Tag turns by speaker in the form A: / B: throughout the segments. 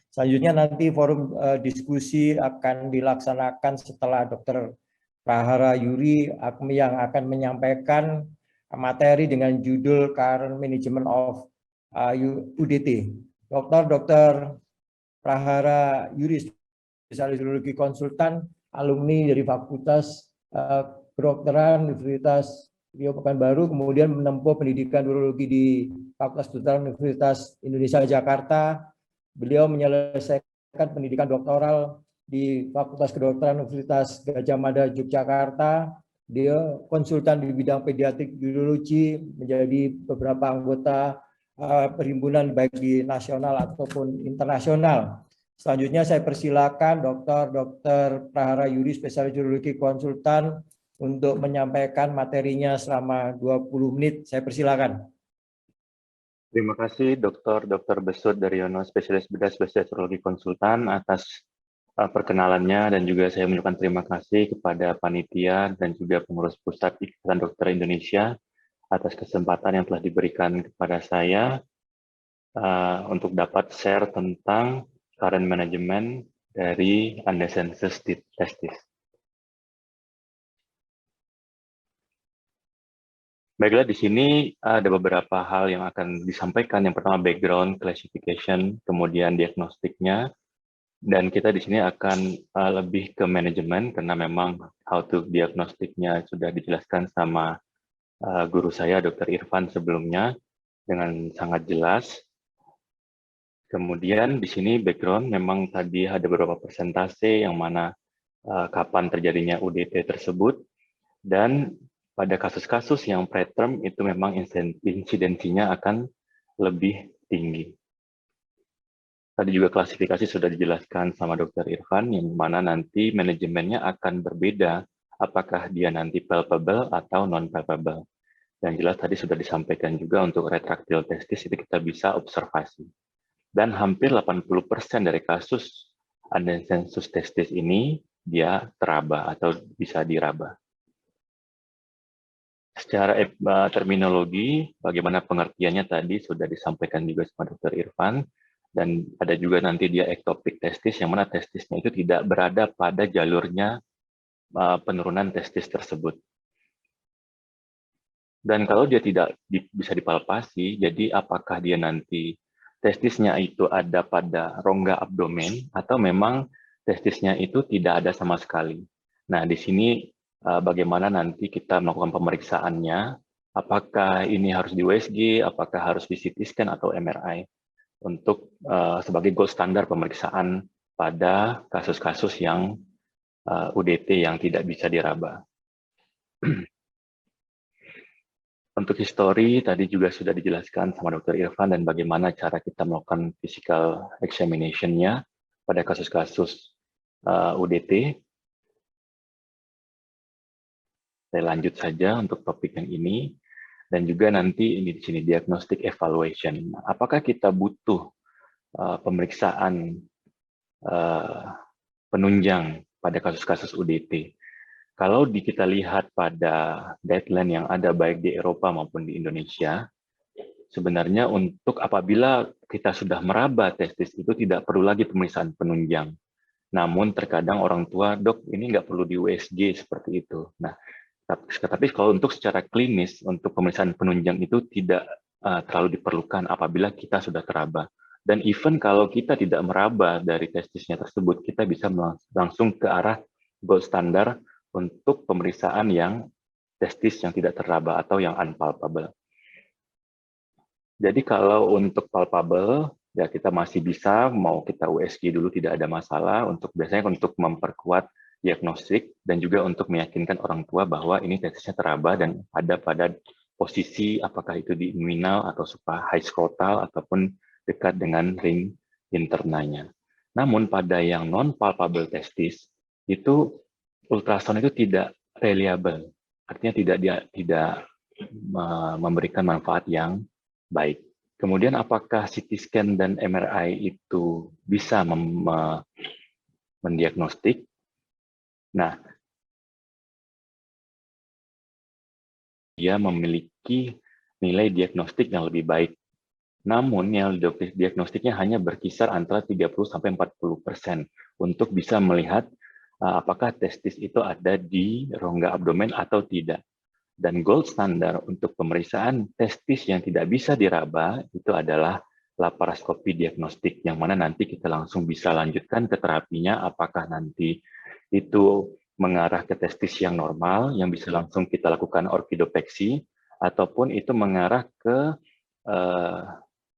A: Selanjutnya nanti forum diskusi akan dilaksanakan setelah Dr. Prahara Yuri yang akan menyampaikan materi dengan judul Current Management of UDT. Dr. Prahara Yuri, spesialis urologi konsultan, alumni dari Fakultas Kedokteran Universitas Riau Pekanbaru, kemudian menempuh pendidikan urologi di Fakultas Kedokteran Universitas Indonesia Jakarta. Beliau menyelesaikan pendidikan doktoral di Fakultas Kedokteran Universitas Gadjah Mada Yogyakarta. Dia konsultan di bidang pediatrik urologi, menjadi beberapa anggota perhimpunan baik di nasional ataupun internasional. Selanjutnya saya persilakan Dr. Prahara Yuri, spesialis urologi konsultan, untuk menyampaikan materinya selama 20 menit. Saya persilakan.
B: Terima kasih Dr. Besut Daryono, spesialis bedah spesialis urologi konsultan, atas perkenalannya, dan juga saya mengucapkan terima kasih kepada panitia dan juga pengurus pusat Ikatan Dokter Indonesia atas kesempatan yang telah diberikan kepada saya untuk dapat share tentang current management dari undesensus testis. Baiklah, di sini ada beberapa hal yang akan disampaikan. Yang pertama background, classification, kemudian diagnostiknya, dan kita di sini akan lebih ke manajemen karena memang how to diagnostiknya sudah dijelaskan sama guru saya, Dr. Irfan, sebelumnya dengan sangat jelas. Kemudian di sini background, memang tadi ada beberapa persentase yang mana kapan terjadinya UDT tersebut, dan pada kasus-kasus yang preterm itu memang insidensinya akan lebih tinggi. Tadi juga klasifikasi sudah dijelaskan sama Dr. Irfan, yang mana nanti manajemennya akan berbeda, apakah dia nanti palpable atau non-palpable. Dan jelas tadi sudah disampaikan juga untuk retractile testis itu kita bisa observasi. Dan hampir 80% dari kasus undesensus testis ini dia teraba atau bisa diraba. Secara terminologi, bagaimana pengertiannya tadi sudah disampaikan juga sama Dr. Irfan, dan ada juga nanti dia ectopic testis, yang mana testisnya itu tidak berada pada jalurnya penurunan testis tersebut. Dan kalau dia tidak bisa dipalpasi, jadi apakah dia nanti testisnya itu ada pada rongga abdomen, atau memang testisnya itu tidak ada sama sekali. Nah, di sini bagaimana nanti kita melakukan pemeriksaannya, apakah ini harus di USG, apakah harus di CT scan atau MRI, untuk sebagai gold standar pemeriksaan pada kasus-kasus yang UDT yang tidak bisa diraba. Untuk histori, tadi juga sudah dijelaskan sama Dr. Irfan dan bagaimana cara kita melakukan physical examination-nya pada kasus-kasus UDT. Saya lanjut saja untuk topik yang ini, dan juga nanti ini di sini diagnostic evaluation. Apakah kita butuh pemeriksaan penunjang pada kasus-kasus UDT? Kalau kita lihat pada guideline yang ada baik di Eropa maupun di Indonesia, sebenarnya untuk apabila kita sudah meraba testis itu tidak perlu lagi pemeriksaan penunjang. Namun terkadang orang tua, dok ini nggak perlu di USG seperti itu. Nah, tapi kalau untuk secara klinis, untuk pemeriksaan penunjang itu tidak terlalu diperlukan apabila kita sudah teraba. Dan even kalau kita tidak meraba dari testisnya tersebut, kita bisa langsung ke arah gold standar untuk pemeriksaan yang testis yang tidak teraba atau yang unpalpable. Jadi kalau untuk palpable, ya kita masih bisa, mau kita USG dulu tidak ada masalah, untuk biasanya untuk memperkuat diagnostik dan juga untuk meyakinkan orang tua bahwa ini testisnya teraba dan ada pada posisi apakah itu di inguinal atau suprahigh-scrotal ataupun dekat dengan ring internanya. Namun pada yang non-palpable testis, itu ultrasound itu tidak reliable, artinya tidak memberikan manfaat yang baik. Kemudian apakah CT scan dan MRI itu bisa mendiagnostik? Nah, dia memiliki nilai diagnostik yang lebih baik Namun yang diagnostiknya hanya berkisar antara 30-40% untuk bisa melihat apakah testis itu ada di rongga abdomen atau tidak. Dan gold standar untuk pemeriksaan testis yang tidak bisa diraba itu adalah laparoskopi diagnostik, yang mana nanti kita langsung bisa lanjutkan ke terapinya, apakah nanti itu mengarah ke testis yang normal, yang bisa langsung kita lakukan orkidopeksi, ataupun itu mengarah ke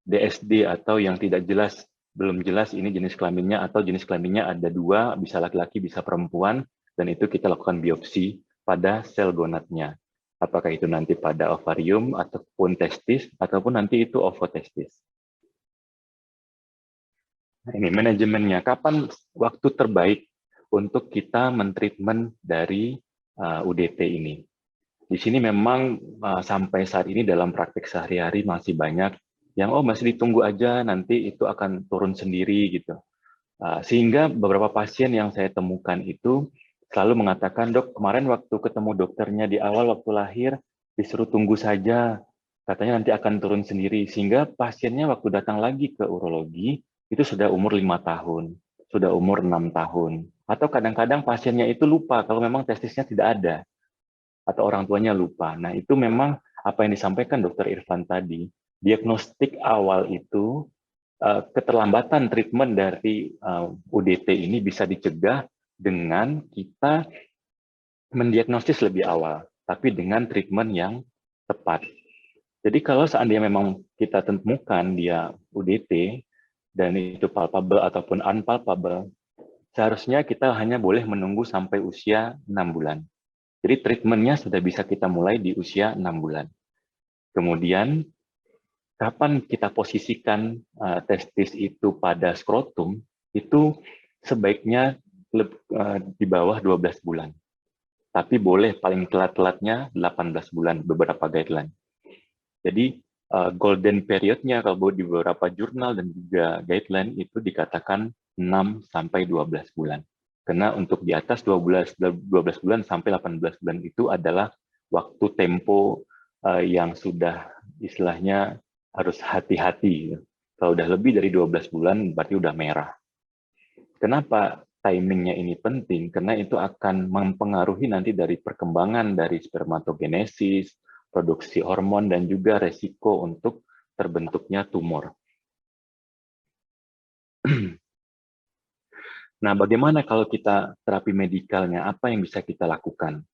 B: DSD atau yang tidak jelas, belum jelas ini jenis kelaminnya, atau jenis kelaminnya ada dua, bisa laki-laki, bisa perempuan, dan itu kita lakukan biopsi pada sel gonadnya. Apakah itu nanti pada ovarium, ataupun testis, ataupun nanti itu ovotestis. Nah, ini manajemennya. Kapan waktu terbaik untuk kita mentreatment dari UDT ini? Di sini memang sampai saat ini dalam praktek sehari-hari masih banyak yang masih ditunggu aja, nanti itu akan turun sendiri gitu. Sehingga beberapa pasien yang saya temukan itu selalu mengatakan, dok, kemarin waktu ketemu dokternya di awal waktu lahir, disuruh tunggu saja, katanya nanti akan turun sendiri. Sehingga pasiennya waktu datang lagi ke urologi, itu sudah umur 5 tahun, sudah umur 6 tahun. Atau kadang-kadang pasiennya itu lupa kalau memang testisnya tidak ada, atau orang tuanya lupa. Nah, itu memang apa yang disampaikan Dr. Irfan tadi, diagnostik awal itu, keterlambatan treatment dari UDT ini bisa dicegah dengan kita mendiagnosis lebih awal, tapi dengan treatment yang tepat. Jadi kalau seandainya memang kita temukan dia UDT, dan itu palpable ataupun unpalpable, seharusnya kita hanya boleh menunggu sampai usia 6 bulan. Jadi treatmentnya sudah bisa kita mulai di usia 6 bulan. Kemudian, kapan kita posisikan testis itu pada skrotum, itu sebaiknya di bawah 12 bulan. Tapi boleh paling telat-telatnya 18 bulan, beberapa guideline. Jadi golden periodnya kalau di beberapa jurnal dan juga guideline itu dikatakan 6-12 bulan. Karena untuk di atas 12 bulan sampai 18 bulan itu adalah waktu tempo yang sudah istilahnya harus hati-hati. Kalau udah lebih dari 12 bulan berarti udah merah. Kenapa timingnya ini penting? Karena itu akan mempengaruhi nanti dari perkembangan dari spermatogenesis, produksi hormon, dan juga resiko untuk terbentuknya tumor. Nah, bagaimana kalau kita terapi medikalnya? Apa yang bisa kita lakukan?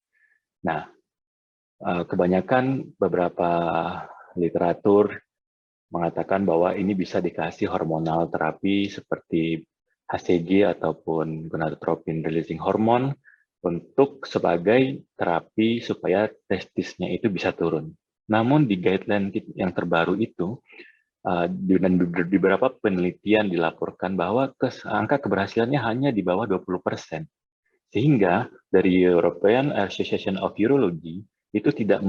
B: Nah, kebanyakan beberapa literatur mengatakan bahwa ini bisa dikasih hormonal terapi seperti HCG ataupun gonadotropin releasing hormone untuk sebagai terapi supaya testisnya itu bisa turun. Namun di guideline yang terbaru itu, dan beberapa penelitian dilaporkan bahwa angka keberhasilannya hanya di bawah 20%. Sehingga dari European Association of Urology itu tidak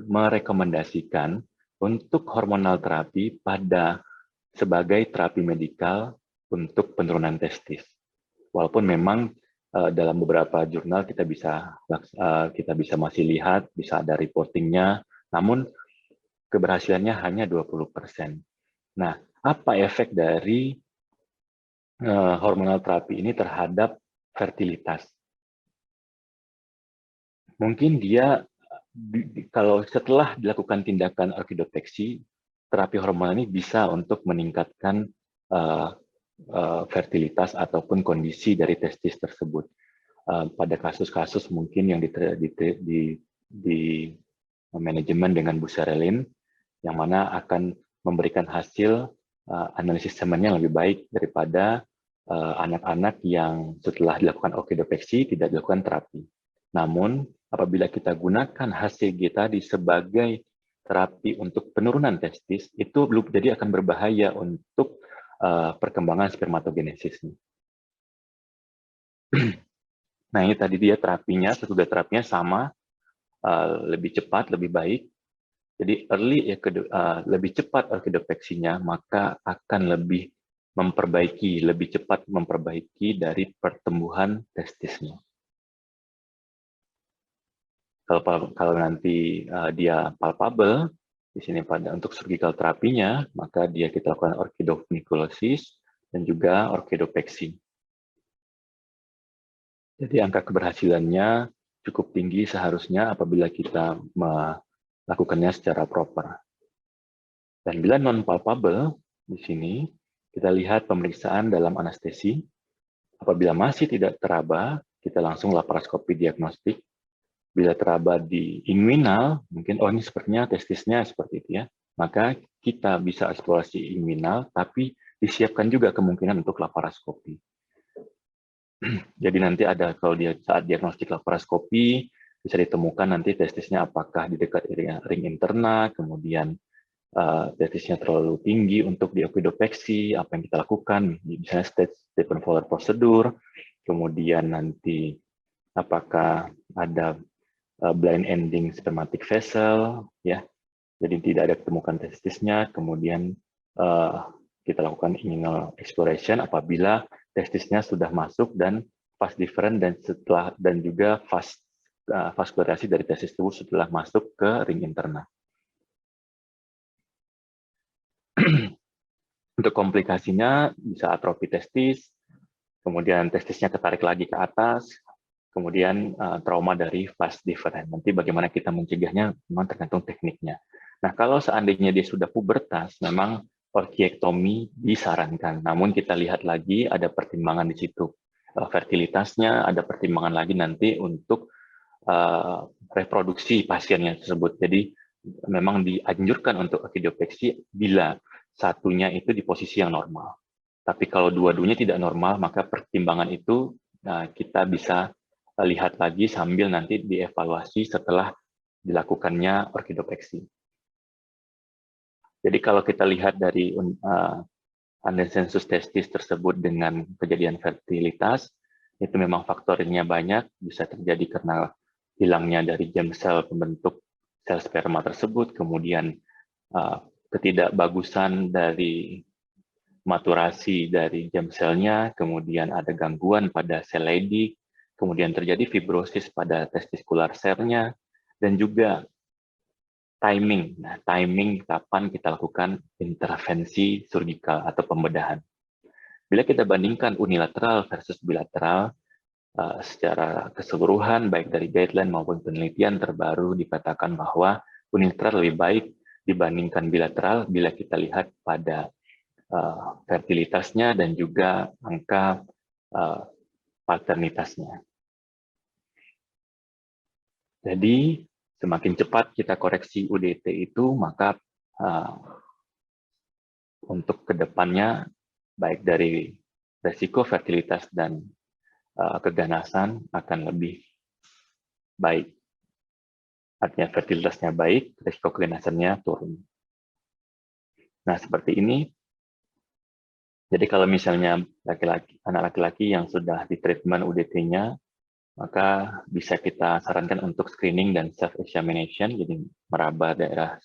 B: merekomendasikan untuk hormonal terapi sebagai terapi medikal untuk penurunan testis. Walaupun memang dalam beberapa jurnal kita bisa masih lihat, bisa ada reportingnya, namun keberhasilannya hanya 20%. Nah, apa efek dari hormonal terapi ini terhadap fertilitas? Mungkin dia kalau setelah dilakukan tindakan orkidopeksi, terapi hormonal ini bisa untuk meningkatkan fertilitas ataupun kondisi dari testis tersebut. Pada kasus-kasus mungkin yang di manajemen dengan buserelin, yang mana akan memberikan hasil analisis semennya lebih baik daripada anak-anak yang setelah dilakukan orkidopeksi tidak dilakukan terapi. Namun, apabila kita gunakan HCG tadi sebagai terapi untuk penurunan testis, itu jadi akan berbahaya untuk perkembangan spermatogenesisnya. Nah, ini tadi dia terapinya, sesudah terapinya sama, lebih cepat, lebih baik. Jadi lebih cepat orkidopeksinya, maka akan lebih cepat memperbaiki dari pertumbuhan testisnya. Kalau nanti dia palpable, Di sini untuk surgical terapinya, maka kita lakukan orkidofuniculosis dan juga orkidopeksi. Jadi angka keberhasilannya cukup tinggi seharusnya apabila kita melakukannya secara proper. Dan bila non-palpable, di sini kita lihat pemeriksaan dalam anestesi. Apabila masih tidak teraba, kita langsung laparoskopi diagnostik. Bila teraba di inguinal, mungkin ini sepertinya testisnya seperti itu ya, maka kita bisa eksplorasi inguinal, tapi disiapkan juga kemungkinan untuk laparoskopi. Jadi nanti ada kalau saat diagnostik laparoskopi bisa ditemukan nanti testisnya apakah di dekat ring interna, kemudian testisnya terlalu tinggi untuk diokidopeksi, apa yang kita lakukan, misalnya Stephen-Fowler prosedur, kemudian nanti apakah ada blind ending spermatic vessel, ya, jadi tidak ada ketemukan testisnya, kemudian kita lakukan inguinal exploration apabila testisnya sudah masuk dan fast different dan juga vaskulasi dari testis tersebut setelah masuk ke ring interna. Untuk komplikasinya bisa atrofi testis, kemudian testisnya ketarik lagi ke atas, kemudian trauma dari fast different. Nanti bagaimana kita mencegahnya memang tergantung tekniknya. Nah, kalau seandainya dia sudah pubertas, memang orkiektomi disarankan. Namun kita lihat lagi ada pertimbangan di situ. Fertilitasnya, ada pertimbangan lagi nanti untuk reproduksi pasiennya tersebut. Jadi memang dianjurkan untuk orkidopeksi bila satunya itu di posisi yang normal. Tapi kalau dua-duanya tidak normal, maka pertimbangan itu kita bisa lihat lagi sambil nanti dievaluasi setelah dilakukannya orkidopeksi. Jadi kalau kita lihat dari andesensus testis tersebut dengan kejadian fertilitas, itu memang faktornya banyak, bisa terjadi karena hilangnya dari germ sel pembentuk sel sperma tersebut, kemudian ketidakbagusan dari maturasi dari germ selnya, kemudian ada gangguan pada sel Leydig, kemudian terjadi fibrosis pada testicular cell-nya, dan juga timing. Nah, timing kapan kita lakukan intervensi surgikal atau pembedahan. Bila kita bandingkan unilateral versus bilateral, secara keseluruhan, baik dari guideline maupun penelitian terbaru dikatakan bahwa unilateral lebih baik dibandingkan bilateral bila kita lihat pada fertilitasnya dan juga angka paternitasnya. Jadi semakin cepat kita koreksi UDT itu, maka untuk kedepannya baik dari resiko fertilitas dan keganasan akan lebih baik. Artinya fertilitasnya baik, resiko keganasannya turun. Nah, seperti ini. Jadi kalau misalnya anak laki-laki yang sudah di treatment UDT-nya, maka bisa kita sarankan untuk screening dan self-examination, jadi meraba daerah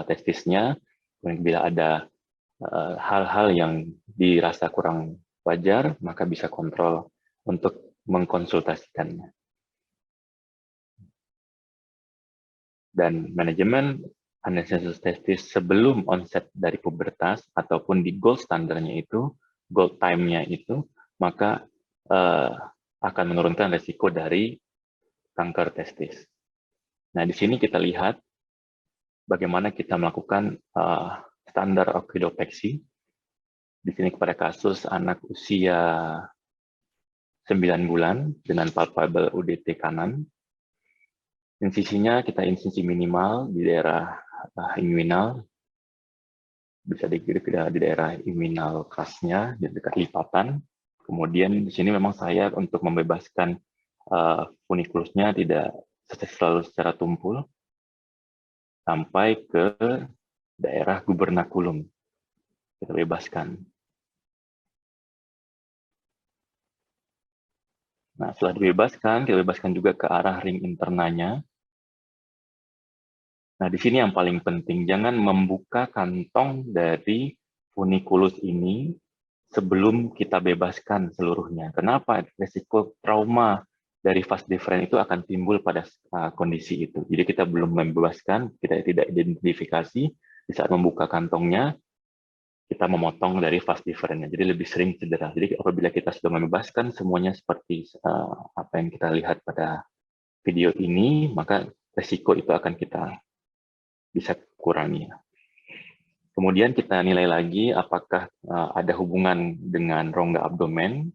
B: testisnya. Bila ada hal-hal yang dirasa kurang wajar, maka bisa kontrol untuk mengkonsultasikannya. Dan manajemen andesensus testis sebelum onset dari pubertas ataupun di gold standarnya itu, gold time-nya itu, maka akan menurunkan resiko dari kanker testis. Nah, di sini kita lihat bagaimana kita melakukan standar orkidopeksi. Di sini kepada kasus anak usia 9 bulan dengan palpable UDT kanan. Insisinya kita insisi minimal di daerah inguinal, bisa di daerah inguinal khasnya, di dekat lipatan. Kemudian di sini memang saya untuk membebaskan funikulusnya tidak selalu secara tumpul, sampai ke daerah gubernaculum. Kita bebaskan. Nah, setelah dibebaskan, kita bebaskan juga ke arah ring internanya. Nah, di sini yang paling penting, jangan membuka kantong dari funikulus ini sebelum kita bebaskan seluruhnya. Kenapa? Risiko trauma dari fast difference itu akan timbul pada kondisi itu. Jadi kita belum membebaskan, kita tidak identifikasi, di saat membuka kantongnya, kita memotong dari fast difference-nya. Jadi lebih sering cedera. Jadi apabila kita sudah membebaskan semuanya seperti apa yang kita lihat pada video ini, maka resiko itu akan kita bisa kurangi. Kemudian kita nilai lagi apakah ada hubungan dengan rongga abdomen,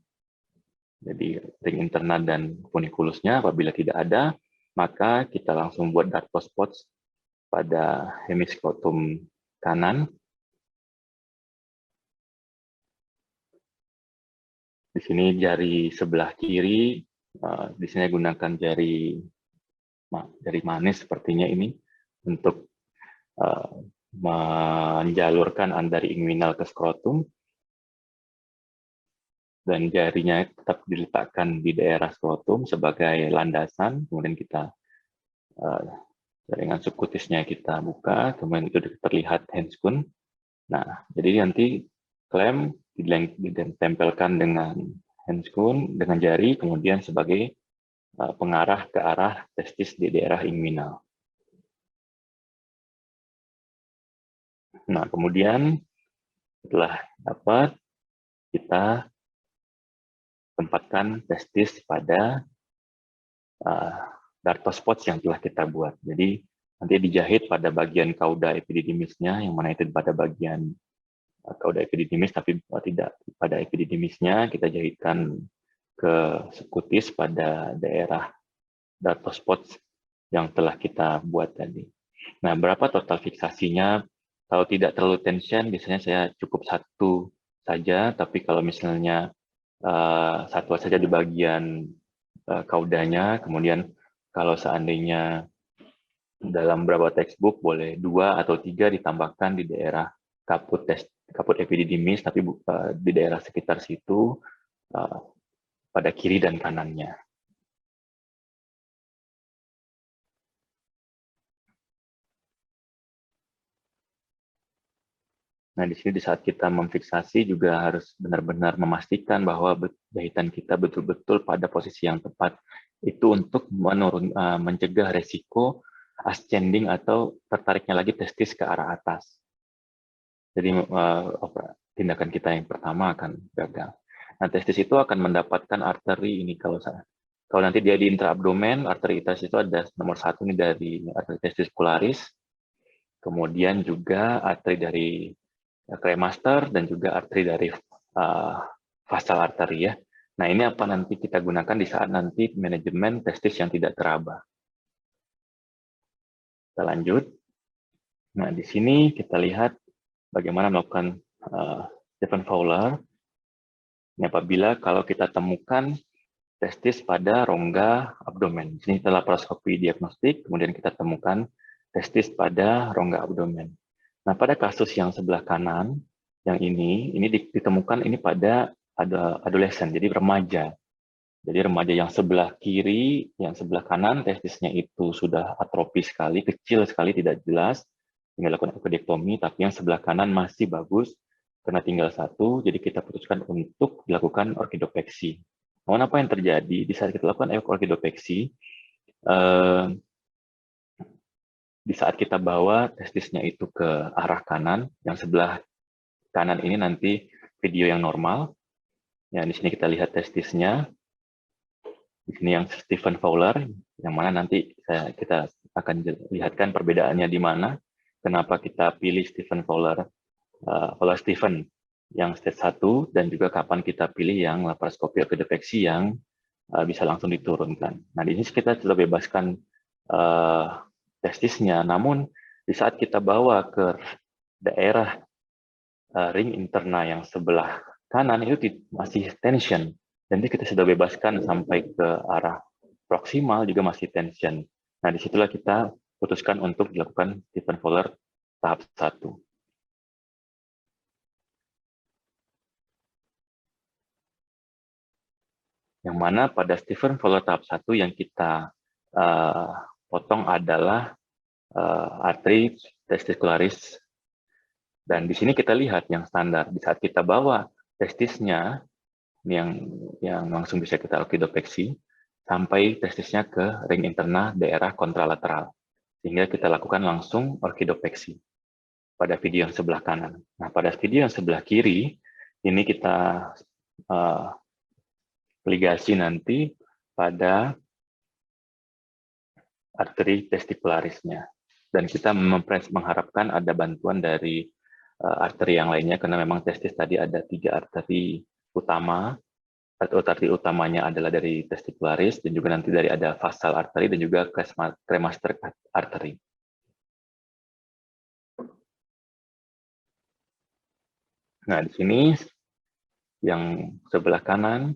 B: jadi ring internal dan funikulusnya. Apabila tidak ada, maka kita langsung buat dartos spots pada hemiskrotum kanan. Di sini jari sebelah kiri, di sini gunakan jari manis sepertinya ini untuk menjalurkan dari inguinal ke skrotum, dan jarinya tetap diletakkan di daerah skrotum sebagai landasan. Kemudian kita jaringan subkutisnya kita buka, kemudian itu terlihat handscoon. Nah, jadi nanti klem ditempelkan dengan handscoon dengan jari, kemudian sebagai pengarah ke arah testis di daerah inguinal. Nah, kemudian setelah dapat, kita tempatkan testis pada dartos spots yang telah kita buat. Jadi nanti dijahit pada bagian cauda epididymisnya, yang mana itu pada bagian cauda epididymis, tapi tidak pada epididymisnya, kita jahitkan ke subkutis pada daerah dartos spots yang telah kita buat tadi. Nah, berapa total fiksasinya? Kalau tidak terlalu tension, biasanya saya cukup satu saja, tapi kalau misalnya satu saja di bagian kaudanya, kemudian kalau seandainya dalam beberapa textbook boleh 2 atau 3 ditambahkan di daerah kaput epididymis, tapi di daerah sekitar situ pada kiri dan kanannya. Nah, di sini di saat kita memfiksasi juga harus benar-benar memastikan bahwa jahitan kita betul-betul pada posisi yang tepat. Itu untuk mencegah resiko ascending atau tertariknya lagi testis ke arah atas. Jadi tindakan kita yang pertama akan gagal. Nah, testis itu akan mendapatkan arteri ini kalau nanti dia di intraabdomen, arteri testis itu ada nomor 1 ini dari arteri testicularis, kemudian juga arteri dari cremaster, dan juga arteri dari vasal arteri ya. Nah, ini apa nanti kita gunakan di saat nanti manajemen testis yang tidak teraba. Kita lanjut. Nah, di sini kita lihat bagaimana melakukan Stephen Fowler. Ini apabila kalau kita temukan testis pada rongga abdomen. Di sini kita laparoskopi diagnostik, kemudian kita temukan testis pada rongga abdomen. Nah, pada kasus yang sebelah kanan, yang ini ditemukan ini pada adolescent, jadi remaja. Jadi remaja yang sebelah kiri, yang sebelah kanan, testisnya itu sudah atrofi sekali, kecil sekali, tidak jelas, tinggal lakukan epidektomi, tapi yang sebelah kanan masih bagus, karena tinggal 1, jadi kita putuskan untuk dilakukan orkidopeksi. Namun apa yang terjadi, di saat kita lakukan orkidopeksi, di saat kita bawa testisnya itu ke arah kanan, yang sebelah kanan ini nanti video yang normal. Ya, di sini kita lihat testisnya. Di sini yang Stephen Fowler, yang mana nanti kita akan lihatkan perbedaannya di mana. Kenapa kita pilih Stephen Fowler, Fowler Stephen yang stage 1, dan juga kapan kita pilih yang laparoskopi orkidopeksi yang bisa langsung diturunkan. Nah, di sini kita sudah bebaskan testisnya, namun di saat kita bawa ke daerah ring interna yang sebelah kanan itu masih tension, dan kita sudah bebaskan sampai ke arah proksimal juga masih tension. Nah, disitulah kita putuskan untuk dilakukan Stephen Fowler tahap 1. Yang mana pada Stephen Fowler tahap 1 yang kita potong adalah arteri testicularis. Dan di sini kita lihat yang standar, di saat kita bawa testisnya, yang langsung bisa kita orkidopeksi, sampai testisnya ke ring interna daerah kontralateral. Sehingga kita lakukan langsung orkidopeksi pada video yang sebelah kanan. Nah, pada video yang sebelah kiri, ini kita ligasi nanti pada arteri testikularisnya. Dan kita mengharapkan ada bantuan dari arteri yang lainnya, karena memang testis tadi ada 3 arteri utama. Arteri utamanya adalah dari testikularis, dan juga nanti dari ada vasal arteri dan juga cremaster arteri. Nah, di sini yang sebelah kanan,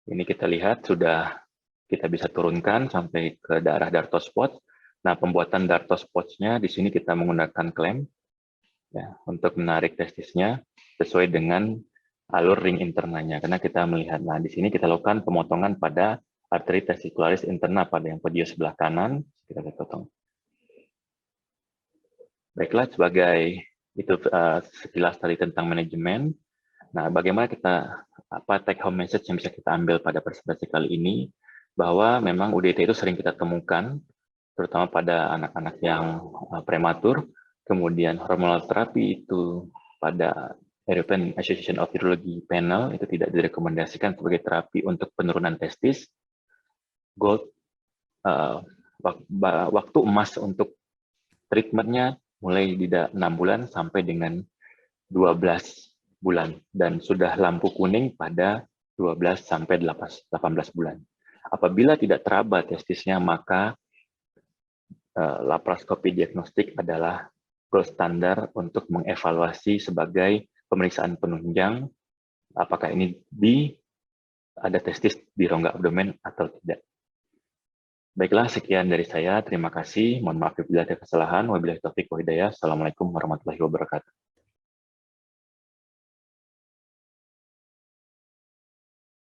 B: ini kita lihat sudah kita bisa turunkan sampai ke daerah dartospot. Nah, pembuatan dartospotsnya di sini kita menggunakan klem ya, untuk menarik testisnya sesuai dengan alur ring internanya, karena kita melihat, nah di sini kita lakukan pemotongan pada arteri testikularis interna pada yang video sebelah kanan, kita potong. Baiklah, sebagai itu sekilas tadi tentang manajemen. Nah, bagaimana take home message yang bisa kita ambil pada presentasi kali ini, bahwa memang UDT itu sering kita temukan, terutama pada anak-anak yang prematur, kemudian hormonal terapi itu pada European Association of Urology Panel itu tidak direkomendasikan sebagai terapi untuk penurunan testis. Waktu emas untuk treatmentnya mulai di 6 bulan sampai dengan 12 bulan, dan sudah lampu kuning pada 12 sampai 18 bulan. Apabila tidak teraba testisnya, maka laparoskopi diagnostik adalah gold standar untuk mengevaluasi sebagai pemeriksaan penunjang apakah ini ada testis di rongga abdomen atau tidak. Baiklah, sekian dari saya. Terima kasih. Mohon maaf bila ada kesalahan. Wabillahi taufiq wa hidayah. Assalamualaikum warahmatullahi wabarakatuh.